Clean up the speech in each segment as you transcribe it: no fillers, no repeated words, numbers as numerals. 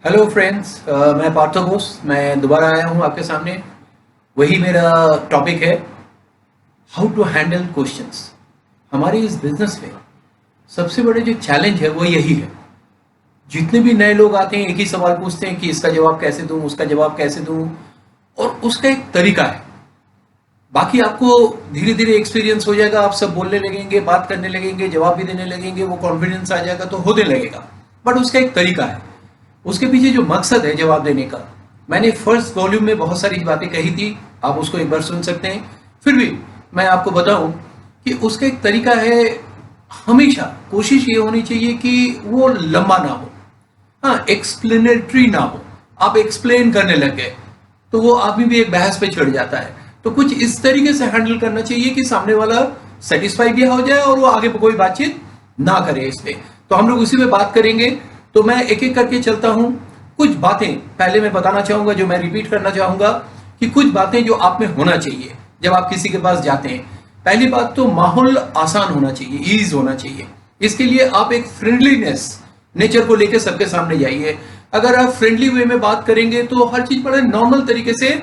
Hello friends, मैं पार्थो घोष। मैं दोबारा आया हूँ आपके सामने। वही मेरा टॉपिक है, हाउ टू हैंडल क्वेश्चंस। हमारे इस बिजनेस में सबसे बड़े जो चैलेंज है वो यही है। जितने भी नए लोग आते हैं एक ही सवाल पूछते हैं कि इसका जवाब कैसे दूं, उसका जवाब कैसे दूं, और उसका एक तरीका है। बाकी आपको धीरे धीरे एक्सपीरियंस हो जाएगा, आप सब बोलने लगेंगे, बात करने लगेंगे, जवाब भी देने लगेंगे, वो कॉन्फिडेंस आ जाएगा तो होने लगेगा। बट उसका एक तरीका है, उसके पीछे जो मकसद है जवाब देने का। मैंने फर्स्ट वॉल्यूम में बहुत सारी बातें कही थी, आप उसको एक बार सुन सकते हैं। फिर भी मैं आपको बताऊं कि उसका एक तरीका है। हमेशा कोशिश ये होनी चाहिए कि वो लंबा ना हो, हाँ, एक्सप्लेनेटरी ना हो। आप एक्सप्लेन करने लग गए तो वो आदमी भी एक बहस पे चढ़ जाता है। तो कुछ इस तरीके से हैंडल करना चाहिए कि सामने वाला सेटिस्फाई भी हो जाए और वो आगे कोई बातचीत ना करे इस पे। तो हम लोग उसी में बात करेंगे। तो मैं एक एक करके चलता हूं। कुछ बातें पहले मैं बताना चाहूंगा, जो मैं रिपीट करना चाहूंगा कि कुछ बातें जो आप में होना चाहिए जब आप किसी के पास जाते हैं। पहली बात तो माहौल आसान होना चाहिए, ईज होना चाहिए। इसके लिए आप एक फ्रेंडलीनेस नेचर को लेकर सबके सामने जाइए। अगर आप फ्रेंडली वे में बात करेंगे तो हर चीज बड़े नॉर्मल तरीके से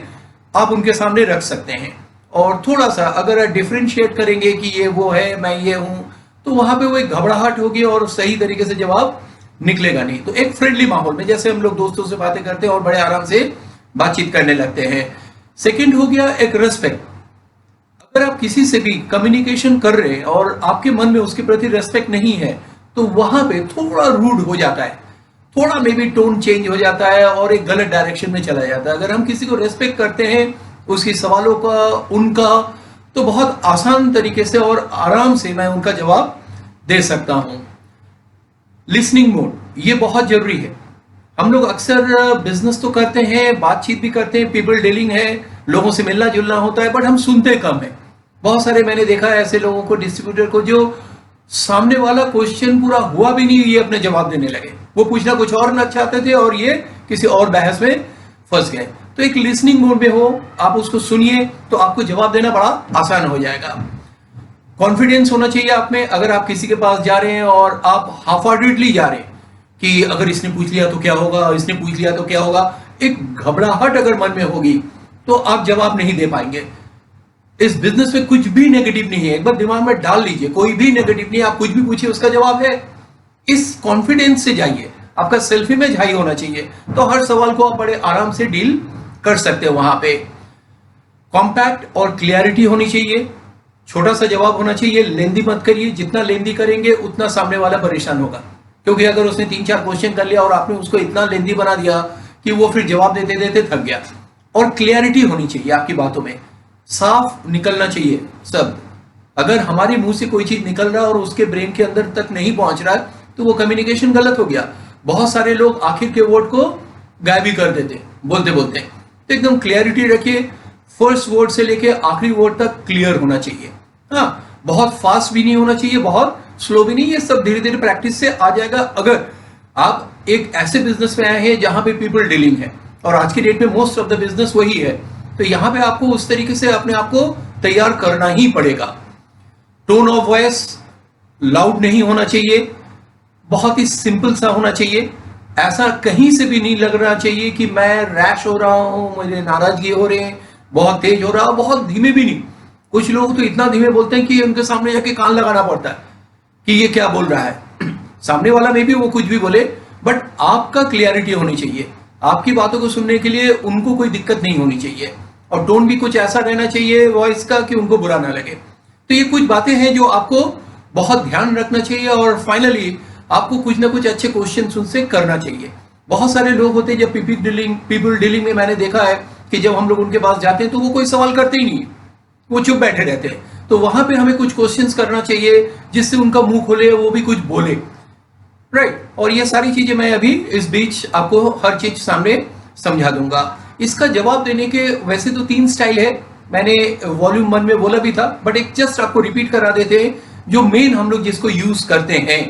आप उनके सामने रख सकते हैं। और थोड़ा सा अगर आप डिफ्रेंशिएट करेंगे कि ये वो है, मैं ये हूं, तो वहां पे वो एक घबराहट होगी और सही तरीके से जवाब निकलेगा नहीं। तो एक फ्रेंडली माहौल में जैसे हम लोग दोस्तों से बातें करते हैं और बड़े आराम से बातचीत करने लगते हैं। सेकंड हो गया एक रिस्पेक्ट। अगर आप किसी से भी कम्युनिकेशन कर रहे हैं और आपके मन में उसके प्रति रेस्पेक्ट नहीं है तो वहां पे थोड़ा रूड हो जाता है, थोड़ा मे बी टोन चेंज हो जाता है और एक गलत डायरेक्शन में चला जाता है। अगर हम किसी को रेस्पेक्ट करते हैं उसकी सवालों का, उनका, तो बहुत आसान तरीके से और आराम से मैं उनका जवाब दे सकता हूं। लिसनिंग मोड, ये बहुत जरूरी है। हम लोग अक्सर बिजनेस तो करते हैं, बातचीत भी करते हैं, पीपल डीलिंग है, लोगों से मिलना जुलना होता है, बट हम सुनते कम है। बहुत सारे मैंने देखा है ऐसे लोगों को, डिस्ट्रीब्यूटर को, जो सामने वाला क्वेश्चन पूरा हुआ भी नहीं ये अपने जवाब देने लगे। वो पूछना कुछ और ना चाहते थे और ये किसी और बहस में फंस गए। तो एक लिसनिंग मोड में हो, आप उसको सुनिए तो आपको जवाब देना बड़ा आसान हो जाएगा। कॉन्फिडेंस होना चाहिए आप में। अगर आप किसी के पास जा रहे हैं और आप हाफ हार्टेडली जा रहे हैं कि अगर इसने पूछ लिया तो क्या होगा, इसने पूछ लिया तो क्या होगा, एक घबराहट अगर मन में होगी तो आप जवाब नहीं दे पाएंगे। इस बिजनेस में कुछ भी नेगेटिव नहीं है, एक बार दिमाग में डाल लीजिए, कोई भी नेगेटिव नहीं है। आप कुछ भी पूछिए उसका जवाब है। इस कॉन्फिडेंस से जाइए, आपका सेल्फ इमेज हाई होना चाहिए, तो हर सवाल को आप बड़े आराम से डील कर सकते हो। वहां पे कॉम्पैक्ट और क्लियरिटी होनी चाहिए। छोटा सा जवाब होना चाहिए, लेंदी मत करिए। जितना लेंदी करेंगे उतना सामने वाला परेशान होगा, क्योंकि अगर उसने 3-4 क्वेश्चन कर लिया और आपने उसको इतना लेंदी बना दिया कि वो फिर जवाब देते देते थक गया। और क्लियरिटी होनी चाहिए आपकी बातों में, साफ निकलना चाहिए शब्द। अगर हमारे मुंह से कोई चीज निकल रहा है और उसके ब्रेन के अंदर तक नहीं पहुंच रहा है तो वो कम्युनिकेशन गलत हो गया। बहुत सारे लोग आखिर के वर्ड को गायब भी कर देते बोलते बोलते। तो एकदम क्लियरिटी रखिए, फर्स्ट वर्ड से लेके आखिरी वर्ड तक क्लियर होना चाहिए। हाँ, बहुत फास्ट भी नहीं होना चाहिए, बहुत स्लो भी नहीं। ये सब धीरे धीरे प्रैक्टिस से आ जाएगा। अगर आप एक ऐसे बिजनेस में आए हैं जहां पे पीपल डीलिंग है, और आज की डेट में मोस्ट ऑफ द बिजनेस वही है, तो यहां पे आपको उस तरीके से अपने आप को तैयार करना ही पड़ेगा। टोन ऑफ वॉइस लाउड नहीं होना चाहिए, बहुत ही सिंपल सा होना चाहिए। ऐसा कहीं से भी नहीं लग रहा चाहिए कि मैं रैश हो रहा हूं, मुझे नाराजगी हो रही है, बहुत तेज हो रहा, बहुत धीमे भी नहीं। कुछ लोग तो इतना धीमे बोलते हैं कि उनके सामने जाके कान लगाना पड़ता है कि ये क्या बोल रहा है। सामने वाला में भी वो कुछ भी बोले, बट आपका क्लियरिटी होनी चाहिए। आपकी बातों को सुनने के लिए उनको कोई दिक्कत नहीं होनी चाहिए, और टोन भी कुछ ऐसा रहना चाहिए वॉइस का कि उनको बुरा ना लगे। तो ये कुछ बातें हैं जो आपको बहुत ध्यान रखना चाहिए। और फाइनली आपको कुछ ना कुछ अच्छे क्वेश्चन उनसे करना चाहिए। बहुत सारे लोग होते हैं, जब पीपल डीलिंग में मैंने देखा है कि जब हम लोग उनके पास जाते हैं तो वो कोई सवाल करते ही नहीं, वो चुप बैठे रहते हैं। तो वहां पे हमें कुछ क्वेश्चंस करना चाहिए जिससे उनका मुंह खोले, वो भी कुछ बोले, राइट। और ये सारी चीजें मैं अभी इस बीच आपको हर चीज सामने समझा दूंगा। इसका जवाब देने के वैसे तो 3 स्टाइल है, मैंने वॉल्यूम 1 में बोला भी था, बट एक जस्ट आपको रिपीट करा देते हैं जो मेन हम लोग जिसको यूज करते हैं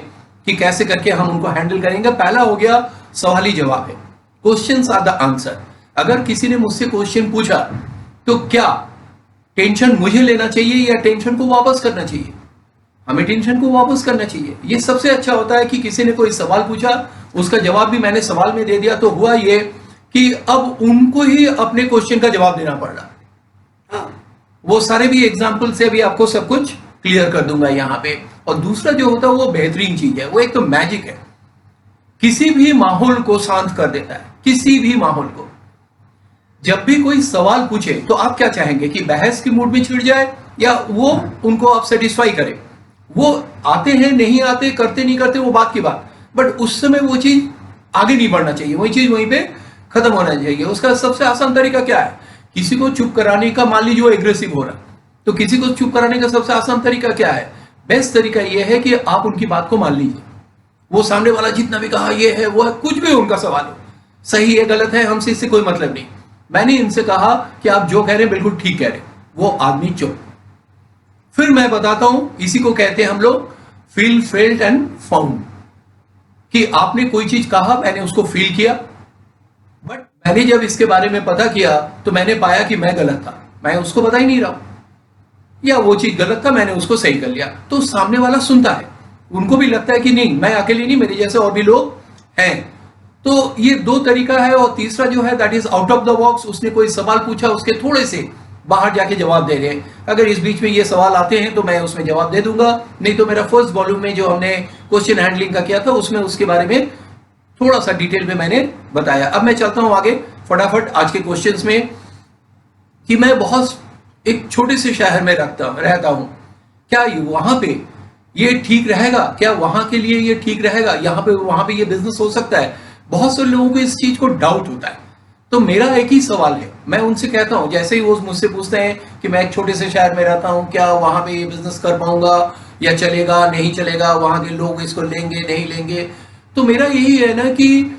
कि कैसे करके हम उनको हैंडल करेंगे। पहला हो गया सवाली जवाब है, क्वेश्चंस आर द आंसर। अगर किसी ने मुझसे क्वेश्चन पूछा तो क्या टेंशन मुझे लेना चाहिए या टेंशन को वापस करना चाहिए? हमें टेंशन को वापस करना चाहिए। ये सबसे अच्छा होता है कि किसी ने कोई सवाल पूछा उसका जवाब भी मैंने सवाल में दे दिया, तो हुआ ये कि अब उनको ही अपने क्वेश्चन का जवाब देना पड़ रहा। वो सारे भी एग्जाम्पल से भी आपको सब कुछ क्लियर कर दूंगा यहाँ पे। और दूसरा जो होता है वो बेहतरीन चीज है, वो एक तो मैजिक है, किसी भी माहौल को शांत कर देता है, किसी भी माहौल को। जब भी कोई सवाल पूछे तो आप क्या चाहेंगे कि बहस के मूड में छिड़ जाए या वो उनको आप सेटिस्फाई करें। वो आते हैं नहीं आते, करते नहीं करते, वो बात की बात, बट उस समय वो चीज आगे नहीं बढ़ना चाहिए, वही चीज वहीं पे खत्म होना चाहिए। उसका सबसे आसान तरीका क्या है? किसी को चुप कराने का, मान लीजिए वो एग्रेसिव हो रहा, तो किसी को चुप कराने का सबसे आसान तरीका क्या है? बेस्ट तरीका यह है कि आप उनकी बात को मान लीजिए। वो सामने वाला जितना भी कहा ये है वो है, कुछ भी उनका सवाल हो, सही है गलत है, हमसे इससे कोई मतलब नहीं। मैंने इनसे कहा कि आप जो कह रहे हैं बिल्कुल ठीक कह रहे हैं, वो आदमी चुप। फिर मैं बताता हूं, इसी को कहते हैं हम लोग फील, फेल्ट एंड फाउंड, कि आपने कोई चीज कहा, मैंने उसको फील किया, बट मैंने जब इसके बारे में पता किया तो मैंने पाया कि मैं गलत था, मैं उसको बता ही नहीं रहा, या वो चीज गलत था, मैंने उसको सही कर लिया। तो सामने वाला सुनता है, उनको भी लगता है कि नहीं मैं अकेले नहीं, मेरे जैसे और भी लोग हैं। तो ये दो तरीका है। और तीसरा जो है that is out of the box. उसने कोई सवाल पूछा, उसके थोड़े से बाहर जाके जवाब दे रहे। अगर इस बीच में ये सवाल आते हैं तो मैं उसमें जवाब दे दूंगा, नहीं तो मेरा फर्स्ट वॉल्यूम में जो हमने क्वेश्चन हैंडलिंग का किया था उसमें उसके बारे में थोड़ा सा डिटेल में मैंने बताया। अब मैं चलता हूं आगे फटाफट आज के क्वेश्चंस में, कि मैं बहुत एक छोटे से शहर में रहता हूं, क्या वहां पे ये ठीक रहेगा? क्या वहां के लिए ये ठीक रहेगा? यहाँ पे वहां पे ये बिजनेस हो सकता है? बहुत से लोगों को इस चीज को डाउट होता है। तो मेरा एक ही सवाल है, मैं उनसे कहता हूं, जैसे ही वो मुझसे पूछते हैं कि मैं एक छोटे से शहर में रहता हूं, क्या वहां पे ये बिजनेस कर पाऊंगा या चलेगा नहीं चलेगा, वहां के लोग इसको लेंगे नहीं लेंगे, तो मेरा यही है ना कि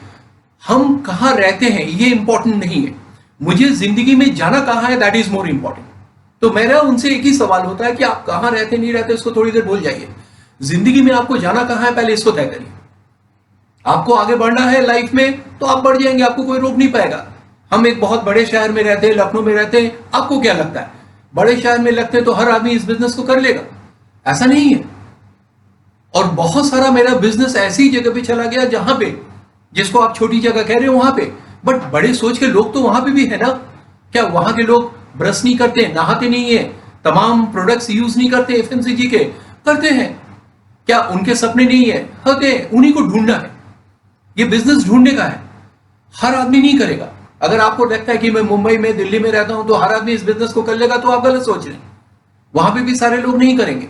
हम कहाँ रहते हैं ये इंपॉर्टेंट नहीं है, मुझे जिंदगी में जाना कहाँ है दैट इज मोर इंपॉर्टेंट। तो मेरा उनसे एक ही सवाल होता है कि आप कहाँ रहते नहीं रहते उसको थोड़ी देर भूल जाइए, जिंदगी में आपको जाना कहाँ है पहले इसको तय करिए। आपको आगे बढ़ना है लाइफ में तो आप बढ़ जाएंगे, आपको कोई रोक नहीं पाएगा। हम एक बहुत बड़े शहर में रहते हैं, लखनऊ में रहते हैं, आपको क्या लगता है बड़े शहर में लगते हैं तो हर आदमी इस बिजनेस को कर लेगा? ऐसा नहीं है। और बहुत सारा मेरा बिजनेस ऐसी जगह पे चला गया जहां पे, जिसको आप छोटी जगह कह रहे हो वहां पे, बट बड़े सोच के लोग तो वहां पे भी है ना। क्या वहां के लोग ब्रश नहीं करते, नहाते नहीं है, तमाम प्रोडक्ट्स यूज नहीं करते एफएमसीजी के? करते हैं। क्या उनके सपने नहीं है? होते हैं। उन्हीं को ढूंढना है, ये बिजनेस ढूंढने का है, हर आदमी नहीं करेगा। अगर आपको लगता है कि मैं मुंबई में दिल्ली में रहता हूं तो हर आदमी इस बिजनेस को कर लेगा, तो आप गलत सोच रहे हैं। वहां पे भी सारे लोग नहीं करेंगे।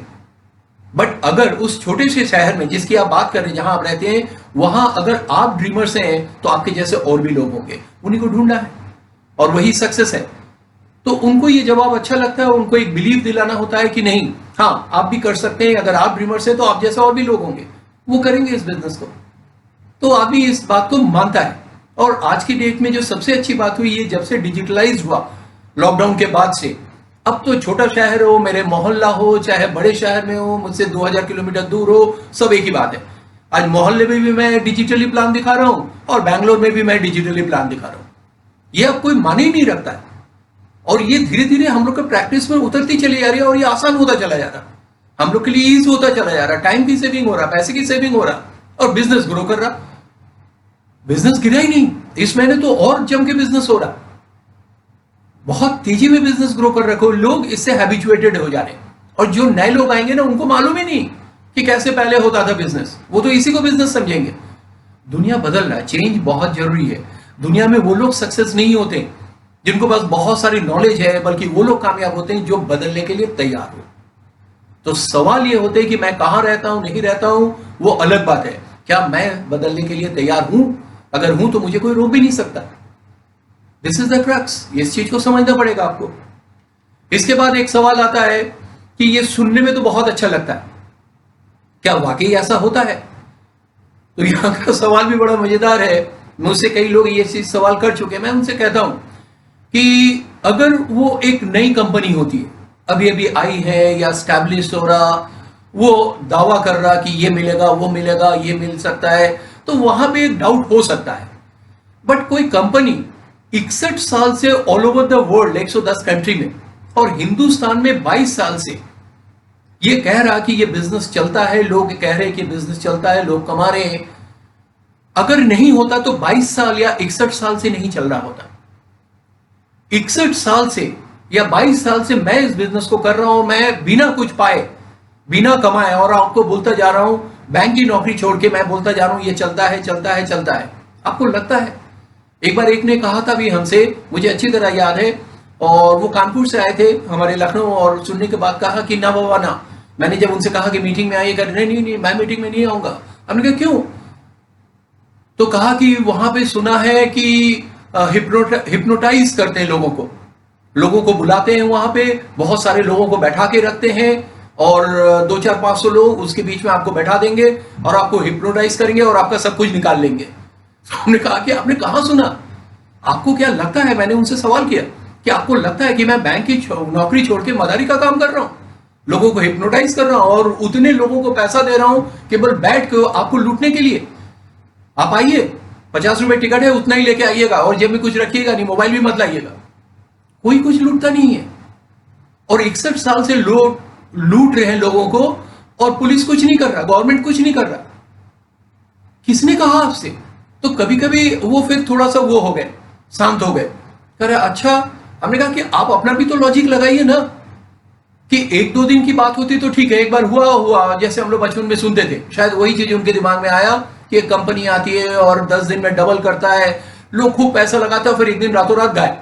बट अगर उस छोटे से शहर में जिसकी आप बात कर रहे हैं, जहां आप रहते हैं, वहां अगर आप ड्रीमर्स हैं तो आपके जैसे और भी लोग होंगे, उन्हीं को ढूंढना है और वही सक्सेस है। तो उनको ये जवाब अच्छा लगता है, उनको एक बिलीव दिलाना होता है कि नहीं हाँ आप भी कर सकते हैं, अगर आप ड्रीमर्स हैं तो आप जैसे और भी लोग होंगे, वो करेंगे इस बिजनेस को। तो आदमी इस बात को मानता है। और आज की डेट में जो सबसे अच्छी बात हुई है, जब से डिजिटलाइज हुआ लॉकडाउन के बाद से, अब तो छोटा शहर हो, मेरे मोहल्ला हो, चाहे बड़े शहर में हो, मुझसे 2000 किलोमीटर दूर हो, सब एक ही बात है। आज मोहल्ले में भी मैं डिजिटली प्लान दिखा रहा हूं और बैंगलोर में भी मैं डिजिटली प्लान दिखा रहा हूं। ये अब कोई माने ही नहीं रखता है। और ये धीरे धीरे हम लोग के प्रैक्टिस में उतरती चली जा रही है और ये आसान होता चला जा रहा, हम लोग के लिए ईज होता चला जा रहा, टाइम की सेविंग हो रहा, पैसे की सेविंग हो रहा, और बिजनेस ग्रो कर रहा। बिजनेस गिरा ही नहीं, इस महीने तो और जम के बिजनेस हो रहा, बहुत तेजी में बिजनेस ग्रो कर रखो। लोग इससे हैबिचुएटेड हो जा रहे हैं, और जो नए लोग आएंगे ना उनको मालूम ही नहीं कि कैसे पहले होता था बिजनेस, वो तो इसी को बिजनेस समझेंगे। दुनिया बदल रहा है, चेंज बहुत जरूरी है। दुनिया में वो लोग सक्सेस नहीं होते जिनको पास बहुत सारी नॉलेज है, बल्कि वो लोग कामयाब होते हैं जो बदलने के लिए तैयार हो। तो सवाल ये होते हैं कि मैं कहां रहता हूं नहीं रहता हूं वो अलग बात है, क्या मैं बदलने के लिए तैयार हूं? अगर हूं तो मुझे कोई रोक भी नहीं सकता। दिस इज द क्रक्स, इस चीज को समझना पड़ेगा आपको। इसके बाद एक सवाल आता है कि ये सुनने में तो बहुत अच्छा लगता है, क्या वाकई ऐसा होता है? तो यहां का सवाल भी बड़ा मजेदार है। मुझसे कई लोग ये चीज सवाल कर चुके हैं। मैं उनसे कहता हूं कि अगर वो एक नई कंपनी होती है, अभी अभी आई है या स्टैब्लिश हो रहा, वो दावा कर रहा कि ये मिलेगा वो मिलेगा ये मिल सकता है, तो वहां पे एक डाउट हो सकता है। बट कोई कंपनी 61 साल से all over the world 110 country में, और हिंदुस्तान में 22 साल से ये कह रहा कि ये बिजनेस चलता है, लोग कह रहे हैं कि बिजनेस चलता है, लोग कमा रहे हैं, अगर नहीं होता तो 22 साल या 61 साल से नहीं चल रहा होता। 61 साल से या 22 साल से मैं इस बिजनेस को कर रहा हूं, मैं बिना कुछ पाए, बिना कमाए, और आपको बोलता जा रहा हूं, बैंक की नौकरी छोड़ के मैं बोलता जा रहा हूं ये चलता है चलता है चलता है। आपको लगता है? एक बार एक ने कहा था भी हमसे, मुझे अच्छी तरह याद है, और वो कानपुर से आए थे हमारे लखनऊ, और सुनने के बाद कहा कि ना बाबा ना। मैंने जब उनसे कहा कि मीटिंग में आइए, नहीं नहीं नहीं, मैं मीटिंग में नहीं आऊंगा। हमने कहा क्यों? तो कहा कि वहां पे सुना है कि हिप्नोटाइज करते हैं लोगों को बुलाते हैं, वहां पे बहुत सारे लोगों को बैठा के रखते हैं, और 200-400-500 लोग उसके बीच में आपको बैठा देंगे और आपको हिप्नोटाइज करेंगे और आपका सब कुछ निकाल लेंगे। तो हमने कहा कि आपने कहां सुना? आपको क्या लगता है? मैंने उनसे सवाल किया कि आपको लगता है कि मैं बैंक की नौकरी छोड़ के मदारी का काम कर रहा हूं, लोगों को हिप्नोटाइज कर रहा हूं, और उतने लोगों को पैसा दे रहा हूं केवल बैठ के आपको लूटने के लिए? आप आइए, 50 रुपए टिकट है, उतना ही लेके आइएगा, और जेब में कुछ रखिएगा नहीं, मोबाइल भी मत लाइएगा। कोई कुछ लूटता नहीं है, और 61 साल से लोग लूट रहे हैं लोगों को, और पुलिस कुछ नहीं कर रहा, गवर्नमेंट कुछ नहीं कर रहा। किसने कहा आपसे? तो कभी कभी वो फिर थोड़ा सा वो हो गए, शांत हो गए, कह रहे अच्छा। हमने कहा कि आप अपना भी तो लॉजिक लगाइए ना, कि 1-2 दिन की बात होती तो ठीक है, एक बार हुआ, जैसे हम लोग बचपन में सुनते थे, शायद वही चीज उनके दिमाग में आया कि एक कंपनी आती है और 10 दिन में डबल करता है, लोग खूब पैसा लगाता है, फिर एक दिन रातों रात गायब।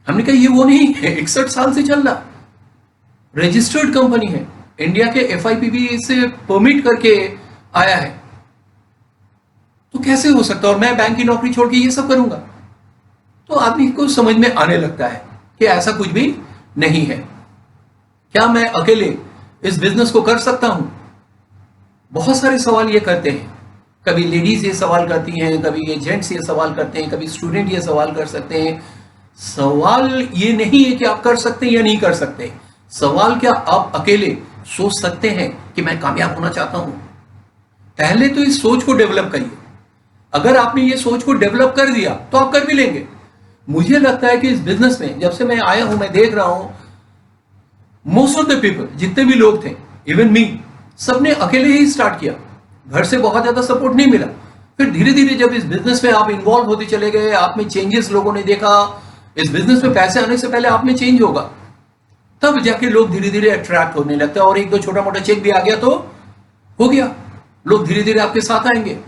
हमने कहा ये वो नहीं है, 61 साल से चल रहा, रजिस्टर्ड कंपनी है, इंडिया के FIPB से परमिट करके आया है, तो कैसे हो सकता है? और मैं बैंक की नौकरी छोड़ के ये सब करूंगा? तो आदमी को समझ में आने लगता है कि ऐसा कुछ भी नहीं है। क्या मैं अकेले इस बिजनेस को कर सकता हूं? बहुत सारे सवाल ये करते हैं, कभी लेडीज ये सवाल करती हैं, कभी ये जेंट्स ये सवाल करते हैं, कभी स्टूडेंट ये सवाल कर सकते हैं। सवाल ये नहीं है कि आप कर सकते हैं या नहीं कर सकते, सवाल क्या आप अकेले सोच सकते हैं कि मैं कामयाब होना चाहता हूं? पहले तो इस सोच को डेवलप करिए। अगर आपने ये सोच को डेवलप कर दिया तो आप कर भी लेंगे। मुझे लगता है कि इस बिजनेस में जब से मैं आया हूं, मैं देख रहा हूं मोस्ट ऑफ द पीपल, जितने भी लोग थे, इवन मी, सबने अकेले ही स्टार्ट किया, घर से बहुत ज्यादा सपोर्ट नहीं मिला। फिर धीरे धीरे जब इस बिजनेस में आप इन्वॉल्व होते चले गए, आप में चेंजेस लोगों ने देखा, इस बिजनेस में पैसे आने से पहले आप में चेंज होगा, तब जाके लोग धीरे धीरे अट्रैक्ट होने लगते हैं, और एक दो छोटा मोटा चेक भी आ गया तो हो गया, लोग धीरे धीरे आपके साथ आएंगे,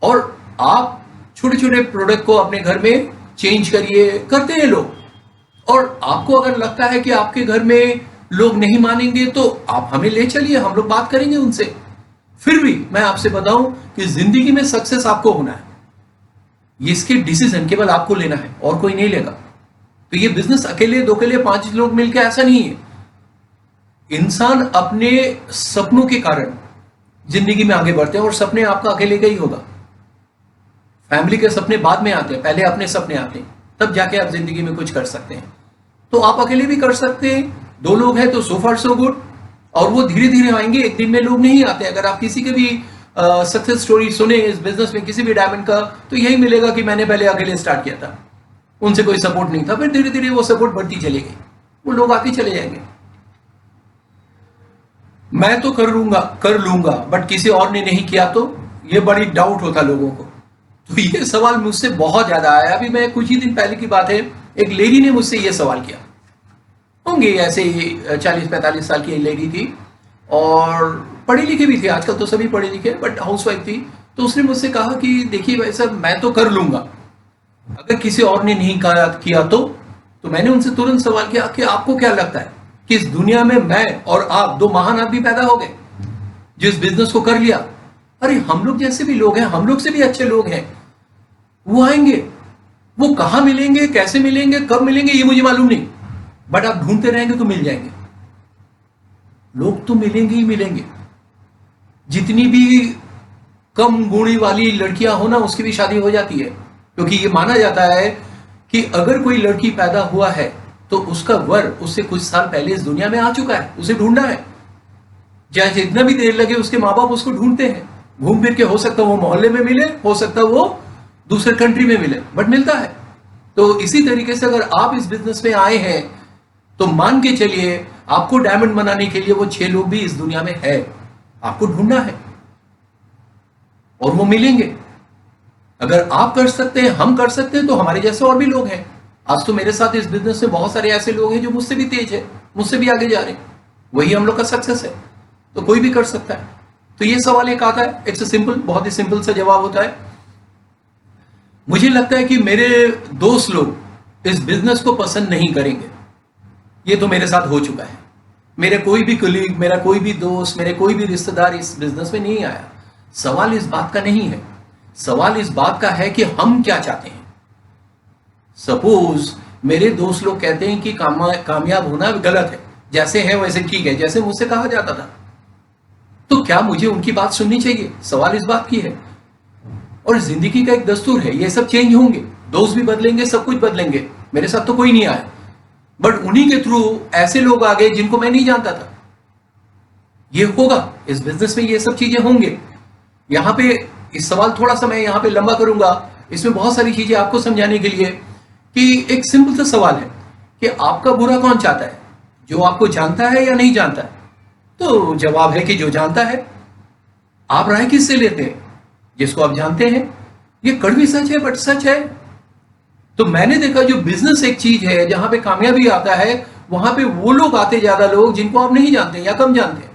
और आप छोटे छोटे प्रोडक्ट को अपने घर में चेंज करिए, करते हैं लोग। और आपको अगर लगता है कि आपके घर में लोग नहीं मानेंगे तो आप हमें ले चलिए, हम लोग बात करेंगे उनसे। फिर भी मैं आपसे बताऊं कि जिंदगी में सक्सेस आपको होना है, इसके डिसीजन केवल आपको लेना है और कोई नहीं लेगा। तो ये बिजनेस अकेले, दो अकेले, 5 लोग मिलकर ऐसा नहीं है। इंसान अपने सपनों के कारण जिंदगी में आगे बढ़ते हैं, और सपने आपका अकेले का ही होगा। फैमिली के सपने बाद में आते हैं, पहले अपने सपने आते हैं, तब जाके आप जिंदगी में कुछ कर सकते हैं। तो आप अकेले भी कर सकते हैं, 2 लोग हैं तो सो फार सो गुड, और वो धीरे धीरे आएंगे, एक दिन में लोग नहीं आते। अगर आप किसी के भी सक्सेस स्टोरी सुने इस बिजनेस में, किसी भी डायमंड का, तो यही मिलेगा कि मैंने पहले अकेले स्टार्ट किया था, उनसे कोई सपोर्ट नहीं था, फिर धीरे धीरे वो सपोर्ट बढ़ती चली गई, वो लोग आते चले जाएंगे। मैं तो कर लूंगा, बट किसी और ने नहीं किया तो ये बड़ी डाउट होता लोगों को। तो ये सवाल मुझसे बहुत ज्यादा आया। अभी मैं कुछ ही दिन पहले की बात है, एक लेडी ने मुझसे ये सवाल किया, होंगे ऐसे ही 40-45 साल की लेडी थी, और पढ़ी लिखी भी थी, आजकल तो सभी पढ़े लिखे, बट हाउसवाइफ थी। तो उसने मुझसे कहा कि देखिए भाई साहब, मैं तो कर लूंगा, अगर किसी और ने नहीं किया तो मैंने उनसे तुरंत सवाल किया कि आपको क्या लगता है कि इस दुनिया में मैं और आप 2 महान आदमी पैदा हो गए जो इस बिजनेस को कर लिया? अरे हम लोग जैसे भी लोग हैं, हम लोग से भी अच्छे लोग हैं, वो आएंगे, वो कहां मिलेंगे, कैसे मिलेंगे, कब मिलेंगे, ये मुझे मालूम नहीं, बट आप ढूंढते रहेंगे तो मिल जाएंगे। लोग तो मिलेंगे ही मिलेंगे। जितनी भी कम गुणी वाली लड़कियां हो ना, उसकी भी शादी हो जाती है, क्योंकि ये माना जाता है कि अगर कोई लड़की पैदा हुआ है तो उसका वर उससे कुछ साल पहले इस दुनिया में आ चुका है, उसे ढूंढना है। चाहे जितना भी देर लगे, उसके माँ बाप उसको ढूंढते हैं, घूम फिर के, हो सकता है वो मोहल्ले में मिले, हो सकता है वो दूसरे कंट्री में मिले, बट मिलता है। तो इसी तरीके से अगर आप इस बिजनेस में आए हैं तो मान के चलिए, आपको डायमंड बनाने के लिए वो 6 लोग भी इस दुनिया में है, आपको ढूंढना है। और वो मिलेंगे। अगर आप कर सकते हैं, हम कर सकते हैं, तो हमारे जैसे और भी लोग हैं। आज तो मेरे साथ इस बिजनेस में बहुत सारे ऐसे लोग हैं जो मुझसे भी तेज है, मुझसे भी आगे जा रहे हैं। वही हम लोग का सक्सेस है। तो कोई भी कर सकता है। तो ये सवाल एक आता है, इट्स सिंपल, बहुत ही सिंपल सा जवाब होता है। मुझे लगता है कि मेरे दोस्त लोग इस बिजनेस को पसंद नहीं करेंगे। ये तो मेरे साथ हो चुका है। मेरे कोई भी कलीग, मेरा कोई भी दोस्त, मेरे कोई भी रिश्तेदार इस बिजनेस में नहीं आया। सवाल इस बात का नहीं है। सवाल इस बात का है कि हम क्या चाहते हैं। सपोज मेरे दोस्त लोग कहते हैं कि कामयाब होना गलत है, जैसे है वैसे ठीक है, जैसे मुझसे कहा जाता था। तो क्या मुझे उनकी बात सुननी चाहिए? सवाल इस बात की है। और जिंदगी का एक दस्तूर है, ये सब चेंज होंगे, दोस्त भी बदलेंगे, सब कुछ बदलेंगे। मेरे साथ तो कोई नहीं आया, बट उन्हीं के थ्रू ऐसे लोग आ गए जिनको मैं नहीं जानता था। ये होगा इस बिजनेस में, ये सब चीजें होंगे। यहां पे इस सवाल थोड़ा सा मैं यहां पे लंबा करूंगा, इसमें बहुत सारी चीजें आपको समझाने के लिए, कि एक सिंपल सा सवाल है कि आपका बुरा कौन चाहता है, जो आपको जानता है या नहीं जानता है? तो जवाब है कि जो जानता है। आप राय किससे लेते हैं? जिसको आप जानते हैं। ये कड़वी सच है, बट सच है। तो मैंने देखा, जो बिजनेस एक चीज है जहां पे कामयाबी आता है, वहां पे वो लोग आते, ज्यादा लोग जिनको आप नहीं जानते या कम जानते हैं।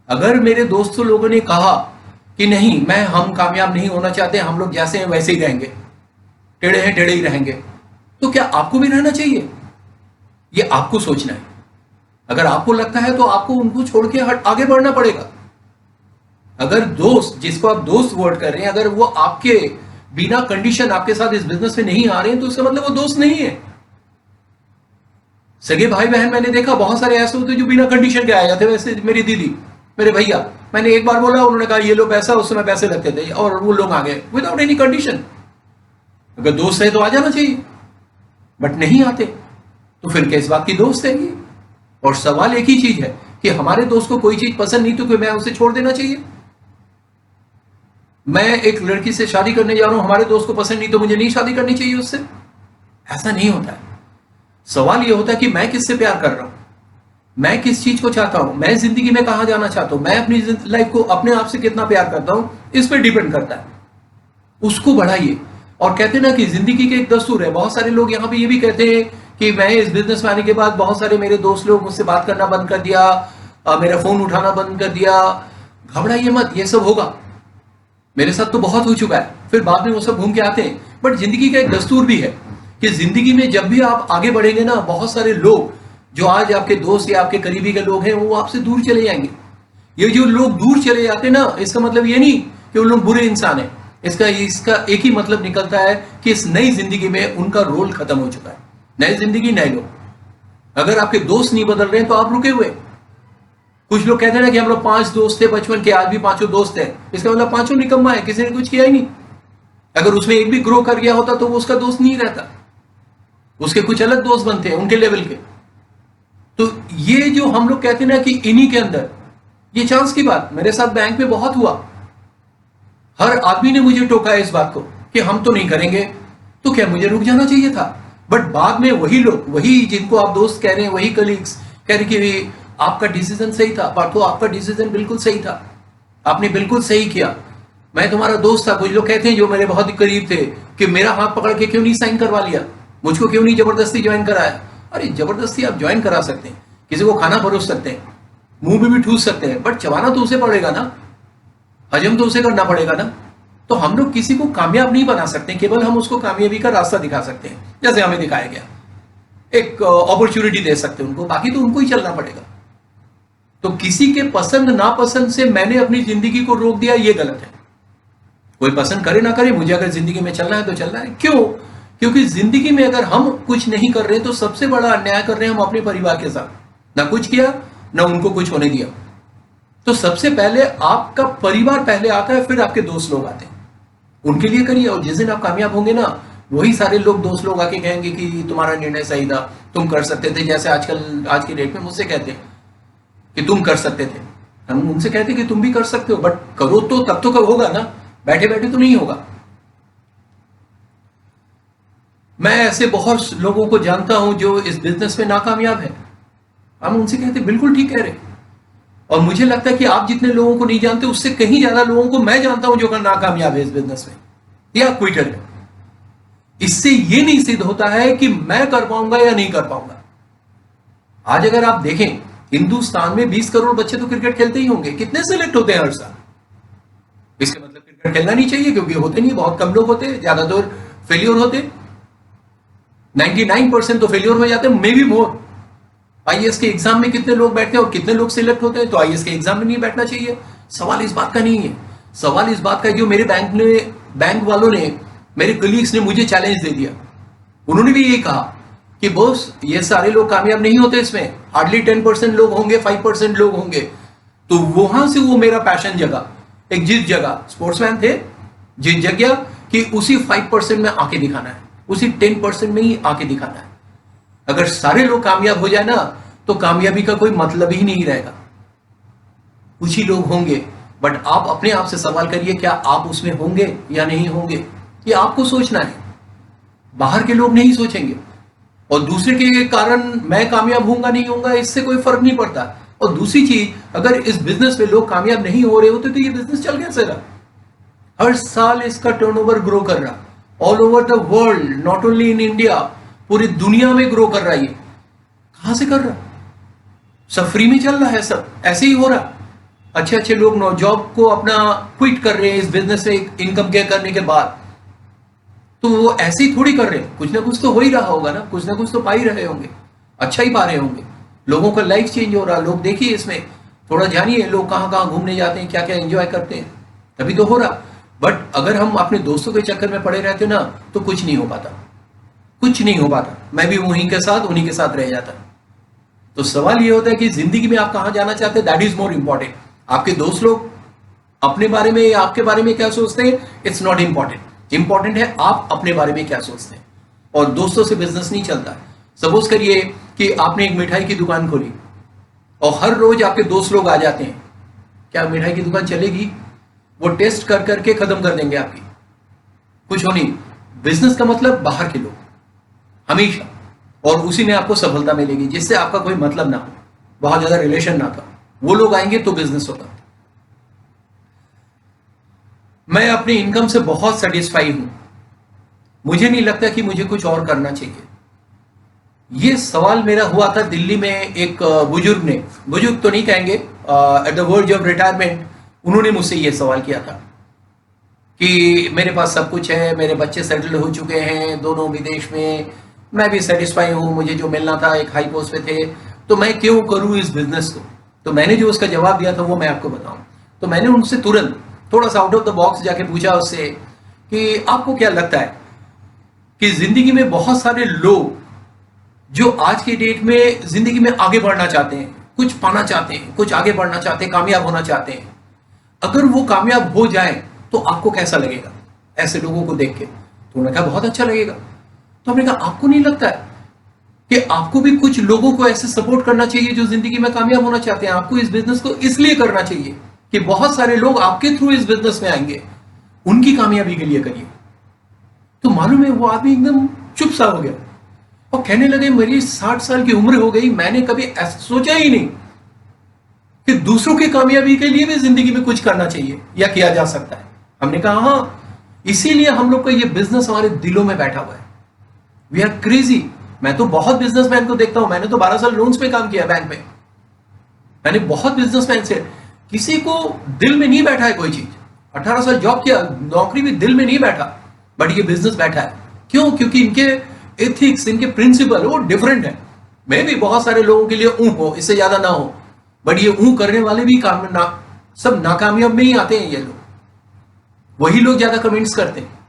अगर मेरे दोस्तों लोगों ने कहा कि नहीं, हम कामयाब नहीं होना चाहते, हम लोग जैसे हैं वैसे ही रहेंगे, टेढ़े हैं टेढ़े ही रहेंगे, तो क्या आपको भी रहना चाहिए? ये आपको सोचना है। अगर आपको लगता है तो आपको उनको छोड़ के आगे बढ़ना पड़ेगा। अगर दोस्त, जिसको आप दोस्त वर्ड कर रहे हैं, अगर वो आपके बिना कंडीशन आपके साथ इस बिजनेस में नहीं आ रहे हैं, तो इसका मतलब वो दोस्त नहीं है। सगे भाई बहन मैंने देखा बहुत सारे ऐसे होते जो बिना कंडीशन के आ जाते। वैसे मेरी दीदी, मेरे भैया, मैंने एक बार बोला, उन्होंने कहा ये लो पैसा, उस समय पैसे लगते थे, और वो लोग आ गए विदाउट एनी कंडीशन। अगर दोस्त है तो आ जाना चाहिए, बट नहीं आते, तो फिर किस बात की दोस्त है ये? और सवाल एक ही चीज है कि हमारे दोस्त को कोई चीज पसंद नहीं, तो क्या मैं उसे छोड़ देना चाहिए? मैं एक लड़की से शादी करने जा रहा हूं, हमारे दोस्त को पसंद नहीं, तो मुझे नहीं शादी करनी चाहिए उससे? ऐसा नहीं होता है। सवाल यह होता है कि मैं किससे प्यार कर रहा हूं, मैं किस चीज को चाहता हूं, मैं जिंदगी में कहां जाना चाहता हूं, मैं अपनी लाइफ को अपने आप से कितना प्यार करता हूं, इस पर डिपेंड करता है। उसको बढ़ाइए। और कहते हैं ना कि जिंदगी के एक दस्तूर है। बहुत सारे लोग यहाँ पे ये भी कहते हैं कि मैं इस बिजनेस में आने के बाद बहुत सारे मेरे दोस्त लोग मुझसे बात करना बंद कर दिया, मेरा फोन उठाना बंद कर दिया। घबराइए मत, ये सब होगा। मेरे साथ तो बहुत हो चुका है। फिर बाद में वो सब घूम के आते हैं। बट जिंदगी का एक दस्तूर भी है कि जिंदगी में जब भी आप आगे बढ़ेंगे ना, बहुत सारे लोग जो आज आपके दोस्त या आपके करीबी के लोग हैं, वो आपसे दूर चले जाएंगे। ये जो लोग दूर चले जाते हैं ना, इसका मतलब ये नहीं कि वो लोग बुरे इंसान हैं। इसका एक ही मतलब निकलता है कि इस नई जिंदगी में उनका रोल खत्म हो चुका है। नई जिंदगी, नए लोग। अगर आपके दोस्त नहीं बदल रहे हैं तो आप रुके हुए। कुछ लोग कहते हैं ना कि हम लोग 5 दोस्त थे बचपन के, आज भी 5 दोस्त हैं। इसका मतलब 5 निकम्मा है, किसी ने कुछ किया ही नहीं। अगर उसमें एक भी ग्रो कर गया होता तो वो उसका दोस्त नहीं रहता, उसके कुछ अलग दोस्त बनते हैं उनके लेवल के। तो ये जो हम लोग कहते हैं ना कि इन्हीं के अंदर, ये चांस की बात मेरे साथ बैंक में बहुत हुआ। हर आदमी ने मुझे टोका इस बात को कि हम तो नहीं करेंगे। तो क्या मुझे रुक जाना चाहिए था? बट बाद में वही लोग, वही जिनको आप दोस्त कह रहे हैं, वही कलीग्स कह रहे कि आपका डिसीजन सही था। पार्थो, आपका डिसीजन बिल्कुल सही था, आपने बिल्कुल सही किया, मैं तुम्हारा दोस्त था। कुछ लोग कहते हैं जो मेरे बहुत ही करीब थे कि मेरा हाथ पकड़ के क्यों नहीं साइन करवा लिया, मुझको क्यों नहीं जबरदस्ती ज्वाइन कराया। अरे जबरदस्ती आप ज्वाइन करा सकते हैं, किसी को खाना परोस सकते हैं, मुंह में भी ठूस सकते हैं, बट चबाना तो उसे पड़ेगा ना, हजम तो उसे करना पड़ेगा ना। तो हम लोग किसी को कामयाब नहीं बना सकते, केवल हम उसको कामयाबी का रास्ता दिखा सकते हैं, जैसे हमें दिखाया गया। एक अपॉर्चुनिटी दे सकते हैं उनको, बाकी तो उनको ही चलना पड़ेगा। तो किसी के पसंद नापसंद से मैंने अपनी जिंदगी को रोक दिया, ये गलत है। कोई पसंद करे ना करे, मुझे अगर जिंदगी में चलना है तो चलना है। क्यों? क्योंकि जिंदगी में अगर हम कुछ नहीं कर रहे तो सबसे बड़ा अन्याय कर रहे हैं हम अपने परिवार के साथ। ना कुछ किया, ना उनको कुछ होने दिया। तो सबसे पहले आपका परिवार पहले आता है, फिर आपके दोस्त लोग आते हैं। उनके लिए करिए, और जिस दिन आप कामयाब होंगे ना, वही सारे लोग, दोस्त लोग आके कहेंगे कि तुम्हारा निर्णय सही था, तुम कर सकते थे। जैसे आजकल आज की डेट में मुझसे कहते हैं कि तुम कर सकते थे, हम उनसे कहते हैं कि तुम भी कर सकते हो, बट करो तो तब तो कब होगा ना, बैठे बैठे तो नहीं होगा। मैं ऐसे बहुत लोगों को जानता हूं जो इस बिजनेस में नाकामयाब है। हम उनसे कहते बिल्कुल ठीक कह रहे, और मुझे लगता है कि आप जितने लोगों को नहीं जानते उससे कहीं ज्यादा लोगों को मैं जानता हूं जो नाकामयाब है इस बिजनेस में या क्विटर है। इससे ये नहीं सिद्ध होता है कि मैं कर पाऊंगा या नहीं कर पाऊंगा। आज अगर आप देखें हिंदुस्तान में 20 करोड़ बच्चे तो क्रिकेट खेलते ही होंगे, कितने सिलेक्ट होते हैं हर साल? इसका मतलब क्रिकेट खेलना नहीं चाहिए, क्योंकि होते नहीं, बहुत कम लोग होते, ज्यादातर फेलियर होते, 99% तो फेलियर हो जाते हैं, मे बी मोर। आईएएस के एग्जाम में कितने लोग बैठते हैं और कितने लोग सिलेक्ट होते हैं? तो आईएएस के एग्जाम में नहीं बैठना चाहिए। सवाल इस बात का नहीं है, सवाल इस बात का है जो मेरे बैंक वालों ने, मेरे कलीग्स ने मुझे चैलेंज दे दिया। उन्होंने भी ये कहा कि बॉस ये सारे लोग कामयाब नहीं होते, इसमें हार्डली 10% लोग होंगे, 5% लोग होंगे। तो वहां से वो मेरा पैशन जगा, एक जिद जगा, स्पोर्ट्समैन थे, जिद जग गया कि उसी 5% में आके दिखाना है, उसी 10% में ही आके दिखाना है। अगर सारे लोग कामयाब हो जाए ना तो कामयाबी का कोई मतलब ही नहीं रहेगा, कुछ ही लोग होंगे। बट आप अपने आप से सवाल करिए, क्या आप उसमें होंगे या नहीं होंगे? ये आपको सोचना है, बाहर के लोग नहीं सोचेंगे। और दूसरे के कारण मैं कामयाब होऊंगा नहीं होऊंगा इससे कोई फर्क नहीं पड़ता। और दूसरी चीज, अगर इस बिजनेस में लोग कामयाब नहीं हो रहे होते तो ये बिजनेस चल कैसे रहा? हर साल इसका टर्नओवर ग्रो कर रहा, all over the world, not only in India, पूरी दुनिया में ग्रो कर रहा है। ये कहां से कर रहा? सब फ्री में चल रहा है, सब ऐसे ही हो रहा। अच्छे अच्छे लोग जॉब को अपना क्विट कर रहे हैं इस बिजनेस से इनकम के करने के बाद, तो वो ऐसे ही थोड़ी कर रहे हैं, कुछ ना कुछ तो हो ही रहा होगा ना, कुछ ना कुछ तो पा ही रहे होंगे, अच्छा ही पा रहे होंगे। लोगों का लाइफ चेंज हो रहा, लोग देखिए इसमें, थोड़ा जानिए लोग कहाँ कहाँ घूमने जाते हैं, क्या क्या एंजॉय करते हैं, तभी तो हो रहा। बट अगर हम अपने दोस्तों के चक्कर में पड़े रहते ना तो कुछ नहीं हो पाता, कुछ नहीं हो पाता। मैं भी उन्हीं के साथ रह जाता। तो सवाल ये होता है कि जिंदगी में आप कहाँ जाना चाहते हैं, दैट इज मोर इंपॉर्टेंट। आपके दोस्त लोग अपने बारे में या आपके बारे में क्या सोचते हैं, इट्स नॉट इंपॉर्टेंट। इंपॉर्टेंट है आप अपने बारे में क्या सोचते हैं। और दोस्तों से बिजनेस नहीं चलता। सपोज करिए कि आपने एक मिठाई की दुकान खोली और हर रोज आपके दोस्त लोग आ जाते हैं, क्या मिठाई की दुकान चलेगी? वो टेस्ट कर करके खत्म कर देंगे आपकी, कुछ हो नहीं। बिजनेस का मतलब बाहर के लोग हमेशा, और उसी में आपको सफलता मिलेगी जिससे आपका कोई मतलब ना हो, बहुत ज्यादा रिलेशन ना था, वो लोग आएंगे तो बिजनेस होगा। मैं अपनी इनकम से बहुत सेटिस्फाई हूं, मुझे नहीं लगता कि मुझे कुछ और करना चाहिए। ये सवाल मेरा हुआ था दिल्ली में एक बुजुर्ग ने, बुजुर्ग तो नहीं कहेंगे, at the verge of retirement, उन्होंने मुझसे ये सवाल किया था कि मेरे पास सब कुछ है, मेरे बच्चे सेटल हो चुके हैं दोनों विदेश में, मैं भी सेटिस्फाई हूं, मुझे जो मिलना था एक हाई पोस्ट पे थे, तो मैं क्यों करूं इस बिजनेस को? तो मैंने जो उसका जवाब दिया था वो मैं आपको बताऊं। तो मैंने उनसे तुरंत थोड़ा सा आउट ऑफ द बॉक्स जाके पूछा उससे कि आपको क्या लगता है कि जिंदगी में बहुत सारे लोग जो आज की डेट में जिंदगी में आगे बढ़ना चाहते हैं, कुछ पाना चाहते हैं, कुछ आगे बढ़ना चाहते हैं, कामयाब होना चाहते हैं, अगर वो कामयाब हो जाए तो आपको कैसा लगेगा ऐसे लोगों को देख के? तो उन्होंने कहा बहुत अच्छा लगेगा। तो हमने कहा आपको नहीं लगता है कि आपको भी कुछ लोगों को ऐसे सपोर्ट करना चाहिए जो जिंदगी में कामयाब होना चाहते हैं? आपको इस बिजनेस को इसलिए करना चाहिए कि बहुत सारे लोग आपके थ्रू इस बिजनेस में आएंगे, उनकी कामयाबी के लिए करिए। तो मालूम है वो आदमी एकदम चुप सा हो गया और कहने लगे मेरी 60 साल की उम्र हो गई, मैंने कभी ऐसा सोचा ही नहीं कि दूसरों की कामयाबी के लिए भी जिंदगी में कुछ करना चाहिए या किया जा सकता है। हमने कहा हाँ, इसीलिए हम लोग का ये बिजनेस हमारे दिलों में बैठा हुआ है। We are crazy. मैं तो बहुत बिजनेसमैन को देखता हूं, मैंने तो 12 साल लोन्स पे काम किया बैंक में, मैंने बहुत बिजनेसमैन से, किसी को दिल में नहीं बैठा है कोई चीज। 18 साल जॉब किया, नौकरी भी दिल में नहीं बैठा, बट ये बिजनेस बैठा है। क्यों? क्योंकि इनके एथिक्स, इनके प्रिंसिपल वो डिफरेंट है। मैं भी बहुत सारे लोगों के लिए हो, इससे ज्यादा ना हो, बट ये करने वाले भी सब नाकामयाब में ही आते हैं। ये लोग, वही लोग ज्यादा कमेंट्स करते हैं।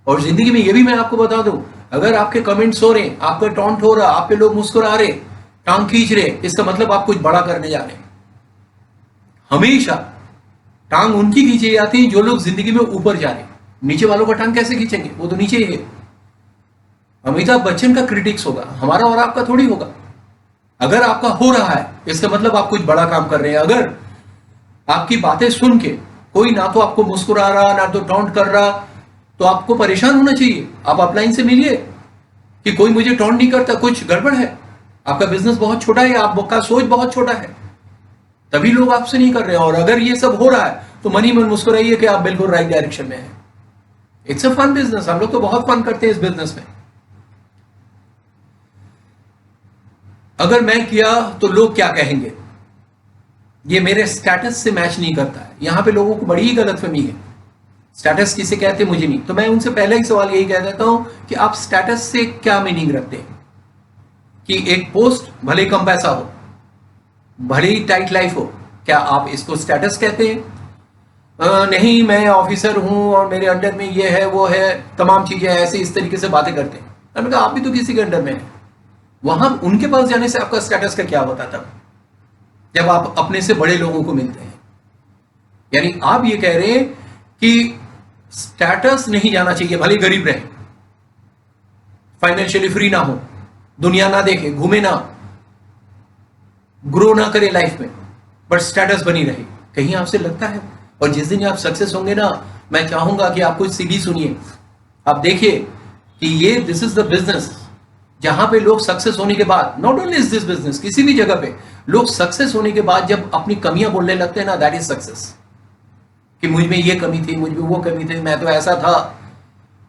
और जिंदगी में ये भी मैं आपको बता दूं, अगर आपके कमेंट्स हो रहे, आपका टॉन्ट हो रहा, आप पे लोग मुस्कुरा रहे, टांग खींच रहे, इसका मतलब आप कुछ बड़ा करने जा रहे हैं। हमेशा टांग उनकी खींची जाती है जो लोग जिंदगी में ऊपर जा रहे हैं। नीचे वालों का टांग कैसे खींचेंगे? वो तो नीचे ही है। अमिताभ बच्चन का क्रिटिक्स होगा, हमारा और आपका थोड़ी होगा। अगर आपका हो रहा है इसका मतलब आप कुछ बड़ा काम कर रहे हैं। अगर आपकी बातें सुन के कोई ना तो आपको मुस्कुरा रहा, ना तो टॉन्ट कर रहा, तो आपको परेशान होना चाहिए। आप अपलाइन से मिलिए कि कोई मुझे टॉन्ट नहीं करता, कुछ गड़बड़ है। आपका बिजनेस बहुत छोटा है, आपका सोच बहुत छोटा है, तभी लोग आपसे नहीं कर रहे हैं। और अगर ये सब हो रहा है तो मन ही मन मुस्कुराइए कि आप बिल्कुल राइट डायरेक्शन में हैं। इट्स अ फन बिजनेस, हम लोग तो बहुत फन करते हैं इस बिजनेस में। अगर मैं किया तो लोग क्या कहेंगे, ये मेरे स्टेटस से मैच नहीं करता है। यहां पे लोगों को बड़ी ही गलतफहमी है, स्टेटस किसे कहते हैं मुझे नहीं। तो मैं उनसे पहले ही सवाल यही कह देता हूं कि आप स्टेटस से क्या मीनिंग रखते हैं। कि एक पोस्ट भले कम पैसा हो, भले ही टाइट लाइफ हो, क्या आप इसको स्टेटस कहते हैं? नहीं, मैं ऑफिसर हूं और मेरे अंडर में ये है वो है, तमाम चीजें ऐसे इस तरीके से बातें करते हैं। मैंने कहा आप भी तो किसी के अंडर में हैं। वहां उनके पास जाने से आपका स्टेटस का क्या होता था, जब आप अपने से बड़े लोगों को मिलते हैं। यानी आप ये कह रहे हैं कि स्टेटस नहीं जाना चाहिए, भले गरीब रहे, फाइनेंशियली फ्री ना हो, दुनिया ना देखे, घूमे ना, ग्रो ना करे लाइफ में, बट स्टेटस बनी रहे। कहीं आपसे लगता है? और जिस दिन आप सक्सेस होंगे ना, मैं चाहूंगा कि आप कुछ सीधी सुनिए, आप देखिए कि ये दिस इज द बिजनेस जहां पे लोग सक्सेस होने के बाद, not only is this business, किसी भी जगह पे लोग सक्सेस होने के बाद जब अपनी कमियां बोलने लगते हैं ना, दैट इज सक्सेस। कि मुझ में ये कमी थी, मुझ में वो कमी थी, मैं तो ऐसा था।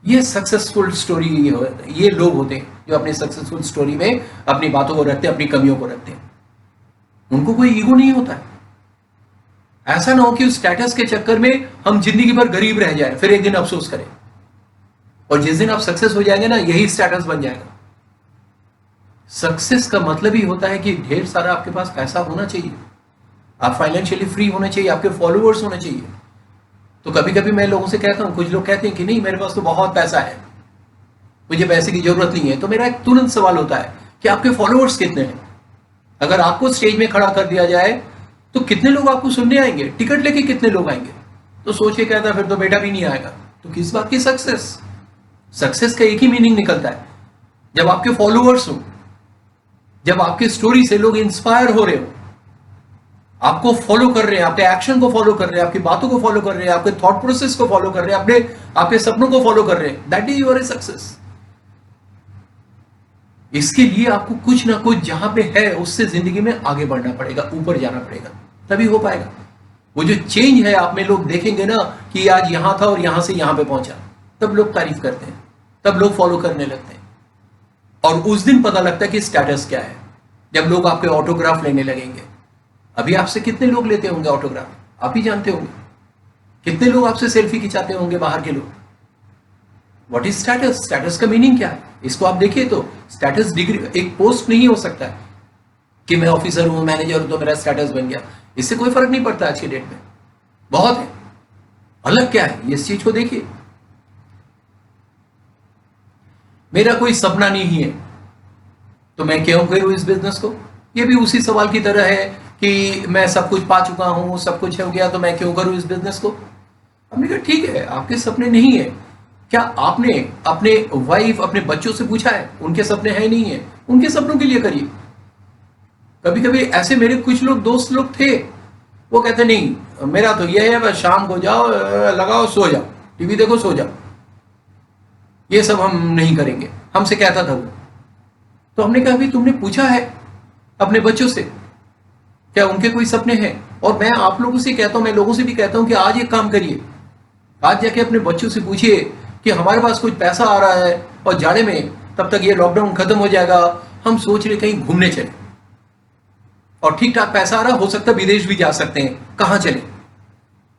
ये सक्सेसफुल स्टोरी ये लोग होते हैं जो अपनी सक्सेसफुल स्टोरी में अपनी बातों को रखते हैं, अपनी कमियों को रखते हैं। उनको कोई ईगो नहीं होता है। ऐसा ना हो कि उस स्टेटस के चक्कर में हम जिंदगी भर गरीब रह जाए, फिर एक दिन अफसोस करें। और जिस दिन आप सक्सेस हो जाएंगे ना, यही स्टेटस बन जाएगा। सक्सेस का मतलब ही होता है कि ढेर सारा आपके पास पैसा होना चाहिए, आप फाइनेंशियली फ्री होने चाहिए, आपके फॉलोअर्स होने चाहिए। तो कभी कभी मैं लोगों से कहता हूं, कुछ लोग कहते हैं कि नहीं मेरे पास तो बहुत पैसा है, मुझे पैसे की जरूरत नहीं है। तो मेरा एक तुरंत सवाल होता है कि आपके फॉलोअर्स कितने हैं? अगर आपको स्टेज में खड़ा कर दिया जाए तो कितने लोग आपको सुनने आएंगे? टिकट लेके कितने लोग आएंगे? तो सोच के कहता फिर तो बेटा भी नहीं आएगा। तो किस बात की सक्सेस? सक्सेस का एक ही मीनिंग निकलता है, जब आपके फॉलोअर्स हो, जब आपके स्टोरी से लोग इंस्पायर हो रहे हो, आपको फॉलो कर रहे हैं, आपके एक्शन को फॉलो कर रहे हैं, आपकी बातों को फॉलो कर रहे हैं, आपके थॉट प्रोसेस को फॉलो कर रहे हैं, आपके सपनों को फॉलो कर रहे हैं, दैट इज योर सक्सेस। इसके लिए आपको कुछ ना कुछ जहां पे है उससे जिंदगी में आगे बढ़ना पड़ेगा, ऊपर जाना पड़ेगा, तभी हो पाएगा। वो जो चेंज है आप में लोग देखेंगे ना कि आज यहां था और यहां से यहां पे पहुंचा, तब लोग तारीफ करते हैं, तब लोग फॉलो करने लगते हैं। और उस दिन पता लगता है कि स्टेटस क्या है, जब लोग आपके ऑटोग्राफ लेने लगेंगे। अभी आपसे कितने लोग लेते होंगे ऑटोग्राफ, आप ही जानते होंगे। कितने लोग आपसे सेल्फी खिंचाते होंगे बाहर के लोग। What is status? स्टेटस का मीनिंग क्या है, इसको आप देखिए। तो स्टेटस डिग्री, एक पोस्ट नहीं हो सकता है कि मैं ऑफिसर हूं, मैनेजर हूं तो मेरा स्टेटस बन गया। इससे कोई फर्क नहीं पड़ता आज की डेट में। बहुत है, अलग क्या है, इस चीज को देखिए। मेरा कोई सपना नहीं है तो मैं क्यों करूं इस बिजनेस को? ये भी उसी सवाल की तरह है कि मैं सब कुछ पा चुका हूं, सब कुछ हो गया तो मैं क्यों करूं इस बिजनेस को? हमने कहा ठीक है, आपके सपने नहीं है, क्या आपने अपने वाइफ, अपने बच्चों से पूछा है उनके सपने हैं नहीं है? उनके सपनों के लिए करिए। कभी कभी ऐसे मेरे कुछ लोग दोस्त लोग थे, वो कहते नहीं मेरा तो ये है बस शाम को जाओ, लगाओ, सो जाओ, टीवी देखो, सो जाओ, ये सब हम नहीं करेंगे। हमसे कहता था वो। तो हमने कहा अभी तुमने पूछा है अपने बच्चों से क्या उनके कोई सपने हैं? और मैं आप लोगों से कहता हूं, मैं लोगों से भी कहता हूं कि आज एक काम करिए, आज जाके अपने बच्चों से पूछिए कि हमारे पास कुछ पैसा आ रहा है और जाड़े में, तब तक ये लॉकडाउन खत्म हो जाएगा, हम सोच रहे कहीं घूमने चले, और ठीक ठाक पैसा आ रहा, हो सकता है विदेश भी जा सकते हैं, कहां चले?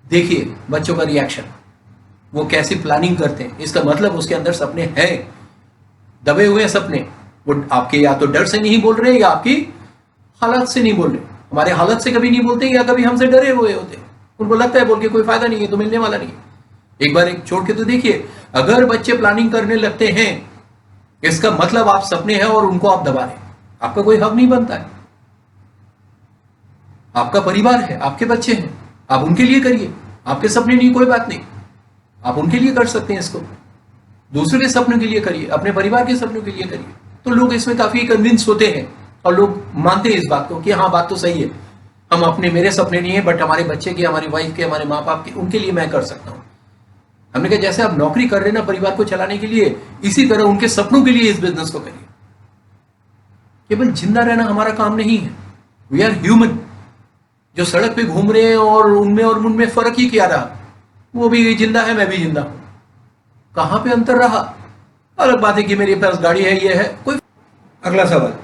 देखिए बच्चों का रिएक्शन, वो कैसी प्लानिंग करते हैं। इसका मतलब उसके अंदर सपने हैं, दबे हुए सपने। वो आपके या तो डर से नहीं बोल रहे या आपकी हालत से नहीं बोल रहे। हमारे हालत से कभी नहीं बोलते या कभी हमसे डरे हुए होते, उनको लगता है बोल के कोई फायदा नहीं है, तो मिलने वाला नहीं है। एक बार एक छोड़ के तो देखिए, अगर बच्चे प्लानिंग करने लगते हैं इसका मतलब आप सपने हैं और उनको आप दबा रहे, आपका कोई हक नहीं बनता है। आपका परिवार है, आपके बच्चे हैं, आप उनके लिए करिए। आपके सपने नहीं, कोई बात नहीं, आप उनके लिए कर सकते हैं इसको। दूसरे के सपनों के लिए करिए, अपने परिवार के सपनों के लिए करिए। तो लोग इसमें काफी कन्विंस होते हैं और लोग मानते हैं इस बात को कि हाँ बात तो सही है, हम अपने, मेरे सपने नहीं है बट हमारे बच्चे के, हमारी वाइफ के, हमारे माँ बाप के, उनके लिए मैं कर सकता हूँ। हमने कहा जैसे आप नौकरी कर रहे हैं ना परिवार को चलाने के लिए, इसी तरह उनके सपनों के लिए इस बिजनेस को करिए। केवल जिंदा रहना हमारा काम नहीं है, वी आर ह्यूमन। जो सड़क पे घूम रहे हैं और उनमें फर्क ही क्या रहा, वो भी जिंदा है, मैं भी जिंदा हूं, कहां पे अंतर रहा? अलग बात है कि मेरे पास गाड़ी है, ये है कोई। अगला सवाल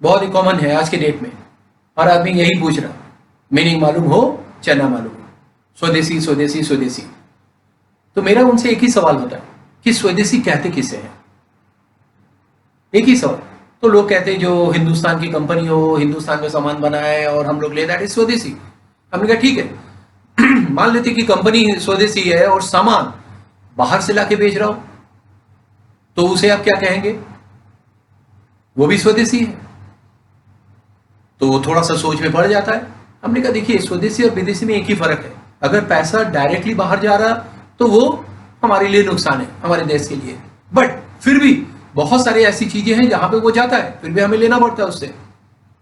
बहुत ही कॉमन है आज के डेट में, हर आदमी यही पूछ रहा, मीनिंग मालूम हो चाहे ना मालूम हो, स्वदेशी स्वदेशी स्वदेशी। तो मेरा उनसे एक ही सवाल होता है कि स्वदेशी कहते किसे हैं? एक ही सवाल। तो लोग कहते हैं जो हिंदुस्तान की कंपनी हो, हिंदुस्तान में सामान बनाए और हम लोग ले, दैट इज स्वदेशी। हमने कहा ठीक है मान लेते कि कंपनी स्वदेशी है और सामान बाहर से लाके बेच रहा हो, तो उसे आप क्या कहेंगे? वो भी स्वदेशी है। तो थोड़ा सा सोच में पड़ जाता है। हमने कहा देखिए, स्वदेशी और विदेशी में एक ही फर्क है, अगर पैसा डायरेक्टली बाहर जा रहा तो वो हमारे लिए नुकसान है, हमारे देश के लिए, बट फिर भी बहुत सारी ऐसी चीजें हैं जहां पे वो जाता है, फिर भी हमें लेना पड़ता है उससे।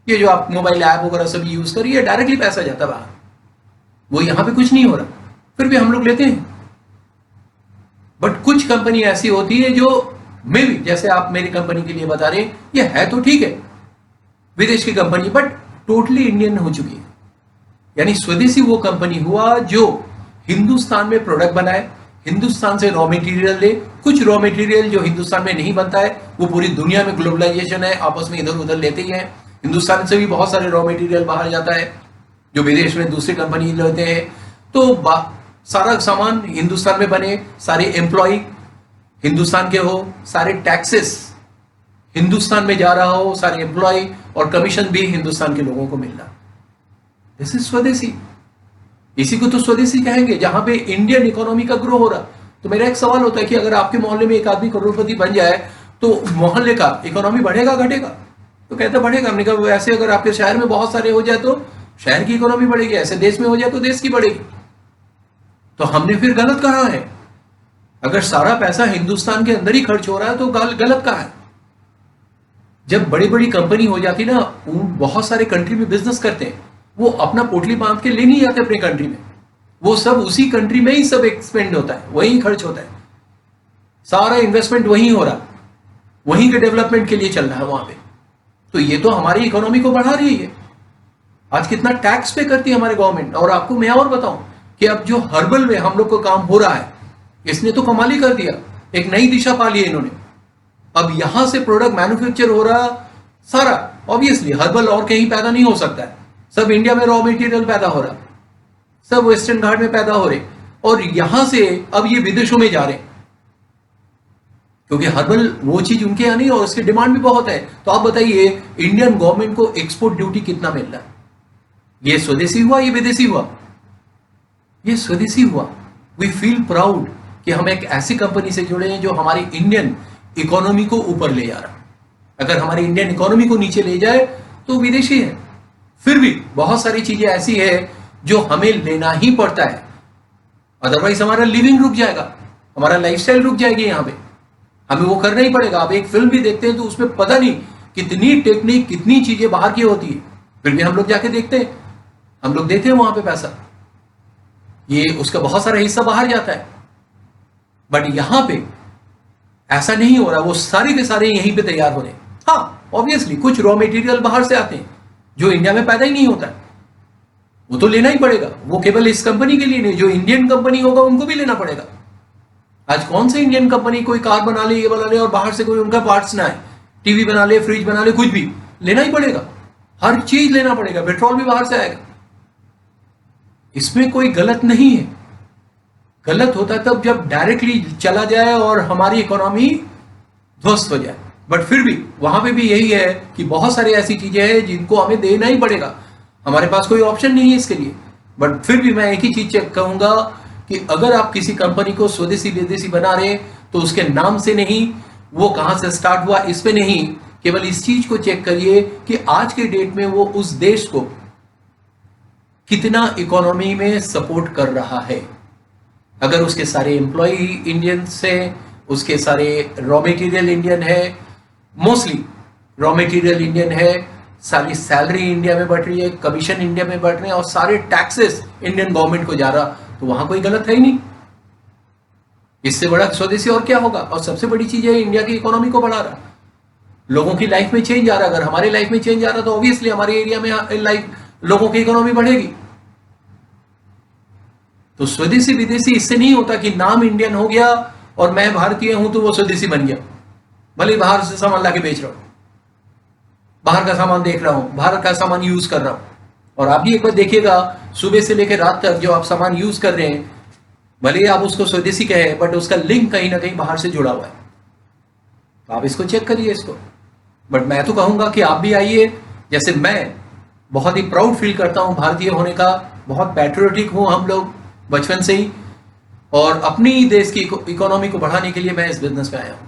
ये जो आप मोबाइल ऐप वगैरह सब यूज करिए, डायरेक्टली पैसा जाता है बाहर, वो यहां पे कुछ नहीं हो रहा, फिर भी हम लोग लेते हैं। बट कुछ कंपनी ऐसी होती है जो मे भी, जैसे आप मेरी कंपनी के लिए बता रहे हैं, ये है तो ठीक है विदेश की कंपनी, बट टोटली इंडियन हो चुकी है। यानी स्वदेशी वो कंपनी हुआ जो हिंदुस्तान में प्रोडक्ट बनाए, हिंदुस्तान से रॉ मटेरियल ले, कुछ रॉ मटेरियल जो हिंदुस्तान में नहीं बनता है वो पूरी दुनिया में, ग्लोबलाइजेशन है, आपस में इधर उधर लेते ही हैं। हिंदुस्तान से भी बहुत सारे रॉ मटेरियल बाहर जाता है जो विदेश में दूसरी कंपनी लेते हैं। तो सारा सामान हिंदुस्तान में बने, सारे एम्प्लॉय हिंदुस्तान के हो, सारे टैक्सेस हिंदुस्तान में जा रहा हो, सारे एम्प्लॉय और कमीशन भी हिंदुस्तान के लोगों को मिल रहा। दिस इज स्वदेशी। इसी को तो स्वदेशी कहेंगे, जहां पे इंडियन इकोनॉमी का ग्रो हो रहा। तो मेरा एक सवाल होता है कि अगर आपके मोहल्ले में एक आदमी करोड़पति बन जाए तो मोहल्ले का इकोनॉमी बढ़ेगा घटेगा? तो कहते बढ़ेगा। हमने कहा ऐसे अगर आपके शहर में बहुत सारे हो जाए तो शहर की इकोनॉमी बढ़ेगी, ऐसे देश में हो जाए तो देश की बढ़ेगी। तो हमने फिर गलत कहा है? अगर सारा पैसा हिंदुस्तान के अंदर ही खर्च हो रहा है तो गलत कहा है? जब बड़ी बड़ी कंपनी हो जाती ना, बहुत सारे कंट्री में बिजनेस करते हैं, वो अपना पोटली बांध के ले नहीं जाते अपने कंट्री में, वो सब उसी कंट्री में ही सब एक्सपेंड होता है, वहीं खर्च होता है, सारा इन्वेस्टमेंट वहीं हो रहा, वहीं के डेवलपमेंट के लिए चल रहा है वहां पे। तो ये तो हमारी इकोनॉमी को बढ़ा रही है। आज कितना टैक्स पे करती है हमारे गवर्नमेंट। और आपको मैं और बताऊं कि अब जो हर्बल में हम लोग को काम हो रहा है, इसने तो कमाल ही कर दिया, एक नई दिशा पा ली है इन्होंने। अब यहां से प्रोडक्ट मैन्युफैक्चर हो रहा सारा, ऑब्वियसली हर्बल और कहीं पैदा नहीं हो सकता है, सब इंडिया में रॉ मटेरियल पैदा हो रहा, सब वेस्टर्न घाट में पैदा हो रहे, और यहां से अब ये विदेशों में जा रहे, क्योंकि हर्बल वो चीज उनके यहां नहीं और उसकी डिमांड भी बहुत है। तो आप बताइए इंडियन गवर्नमेंट को एक्सपोर्ट ड्यूटी कितना मिल रहा है? ये स्वदेशी हुआ, ये विदेशी हुआ? ये स्वदेशी हुआ। वी फील प्राउड कि हम एक ऐसी कंपनी से जुड़े हैं जो हमारी इंडियन इकोनॉमी को ऊपर ले जा रहा। अगर हमारी इंडियन इकोनॉमी को नीचे ले जाए तो विदेशी है। फिर भी बहुत सारी चीजें ऐसी है जो हमें लेना ही पड़ता है, अदरवाइज हमारा लिविंग रुक जाएगा, हमारा लाइफस्टाइल रुक जाएगी यहां पे, हमें वो करना ही पड़ेगा। आप एक फिल्म भी देखते हैं तो उसमें पता नहीं कितनी टेक्निक, कितनी चीजें बाहर की होती है, फिर भी हम लोग जाके देखते हैं, हम लोग देते हैं वहां पे पैसा, ये उसका बहुत सारा हिस्सा बाहर जाता है। बट यहां पे ऐसा नहीं हो रहा, वो सारे के सारे यहीं पे तैयार हो रहे हैं। हाँ ऑब्वियसली कुछ रॉ मटेरियल बाहर से आते हैं जो इंडिया में पैदा ही नहीं होता है, वो तो लेना ही पड़ेगा। वो केवल इस कंपनी के लिए नहीं, जो इंडियन कंपनी होगा उनको भी लेना पड़ेगा। आज कौन सी इंडियन कंपनी कोई कार बना ले, ये बना ले, और बाहर से कोई उनका पार्ट्स ना है, टीवी बना ले, फ्रिज बना ले, कुछ भी लेना ही पड़ेगा, हर चीज लेना पड़ेगा, पेट्रोल भी बाहर से आएगा। इसमें कोई गलत नहीं है। गलत होता है तब जब डायरेक्टली चला जाए और हमारी इकोनॉमी ध्वस्त हो जाए। बट फिर भी वहां पे भी यही है कि बहुत सारी ऐसी चीजें हैं जिनको हमें देना ही पड़ेगा, हमारे पास कोई ऑप्शन नहीं है इसके लिए। बट फिर भी मैं एक ही चीज चेक कहूंगा कि अगर आप किसी कंपनी को स्वदेशी विदेशी बना रहे तो उसके नाम से नहीं, वो कहां से स्टार्ट हुआ इस पे नहीं, केवल इस चीज को चेक करिए कि आज के डेट में वो उस देश को कितना इकोनॉमी में सपोर्ट कर रहा है। अगर उसके सारे एम्प्लॉय इंडियन से, उसके सारे रॉ मटेरियल इंडियन है, मोस्टली रॉ मटेरियल इंडियन है, सारी सैलरी इंडिया में बढ़ रही है, कमीशन इंडिया में बढ़ रहे हैं और सारे टैक्सेस इंडियन गवर्नमेंट को जा रहा, तो वहां कोई गलत है ही नहीं। इससे बड़ा स्वदेशी और क्या होगा। और सबसे बड़ी चीज है इंडिया की इकोनॉमी को बढ़ा रहा, लोगों की लाइफ में चेंज आ रहा। अगर हमारे लाइफ में चेंज आ रहा तो ऑब्वियसली हमारे एरिया में लाइफ लोगों की इकोनॉमी बढ़ेगी। तो स्वदेशी विदेशी इससे नहीं होता कि नाम इंडियन हो गया और मैं भारतीय हूं तो वो स्वदेशी बन गया। भले बाहर से सामान लाके बेच रहा हूं, बाहर का सामान देख रहा हूं, बाहर का सामान यूज कर रहा हूं। और आप भी एक बार देखिएगा, सुबह से लेकर रात तक जो आप सामान यूज कर रहे हैं, भले आप उसको स्वदेशी कहें, बट उसका लिंक कहीं ना कहीं बाहर से जुड़ा हुआ है। तो आप इसको चेक करिए इसको। बट मैं तो कहूंगा कि आप भी आइए। जैसे मैं बहुत ही प्राउड फील करता हूं भारतीय होने का, बहुत पैट्रियोटिक हूं हम लोग बचपन से ही, और अपनी देश की इकोनॉमी को बढ़ाने के लिए मैं इस बिजनेस में आया हूं।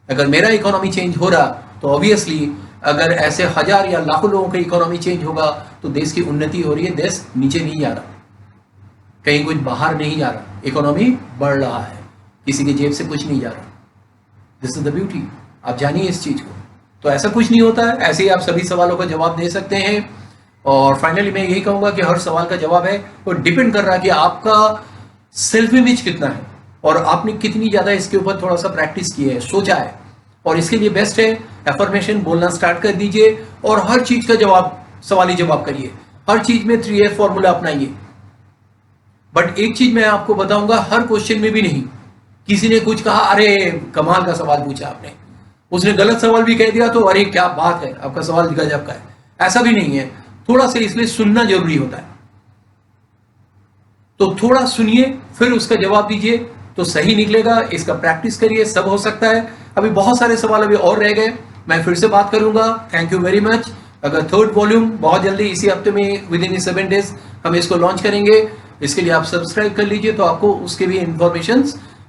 अगर मेरा इकोनॉमी चेंज हो रहा तो ऑब्वियसली अगर ऐसे हजार या लाखों लोगों की इकोनॉमी चेंज होगा तो देश की उन्नति हो रही है, देश नीचे नहीं जा रहा, कहीं कुछ बाहर नहीं जा रहा, इकोनॉमी बढ़ रहा है, किसी की जेब से कुछ नहीं जा रहा। This is the beauty. आप जानिए इस चीज को। तो ऐसा कुछ नहीं होता है, ऐसे ही आप सभी सवालों का जवाब दे सकते हैं। और फाइनली मैं यही कहूंगा कि हर सवाल का जवाब है वो डिपेंड कर रहा है कि आपका सेल्फ इमेज कितना है और आपने कितनी ज्यादा इसके ऊपर थोड़ा सा प्रैक्टिस की है, सोचा है। और इसके लिए बेस्ट है एफर्मेशन बोलना स्टार्ट कर दीजिए और हर चीज का जवाब सवाली जवाब करिए, हर चीज में 3F फॉर्मूला अपनाइए। बट एक चीज मैं आपको बताऊंगा, हर क्वेश्चन में भी नहीं। किसी ने कुछ कहा, अरे कमाल का सवाल पूछा आपने, उसने गलत सवाल भी कह दिया तो अरे क्या बात है, आपका सवाल गजब का है, ऐसा भी नहीं है। थोड़ा सा इसलिए सुनना जरूरी होता है। तो थोड़ा सुनिए फिर उसका जवाब दीजिए तो सही निकलेगा। इसका प्रैक्टिस करिए, सब हो सकता है। अभी बहुत सारे सवाल अभी और रह गए, मैं फिर से बात करूंगा। Thank you very much. अगर थर्ड वॉल्यूम बहुत जल्दी इसी हफ्ते में विद इन 7 डेज हम इसको लॉन्च करेंगे, इसके लिए आप सब्सक्राइब कर लीजिए तो आपको उसके भी इंफॉर्मेशन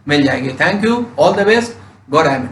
मिल जाएंगे। Thank you, all the best, God amen.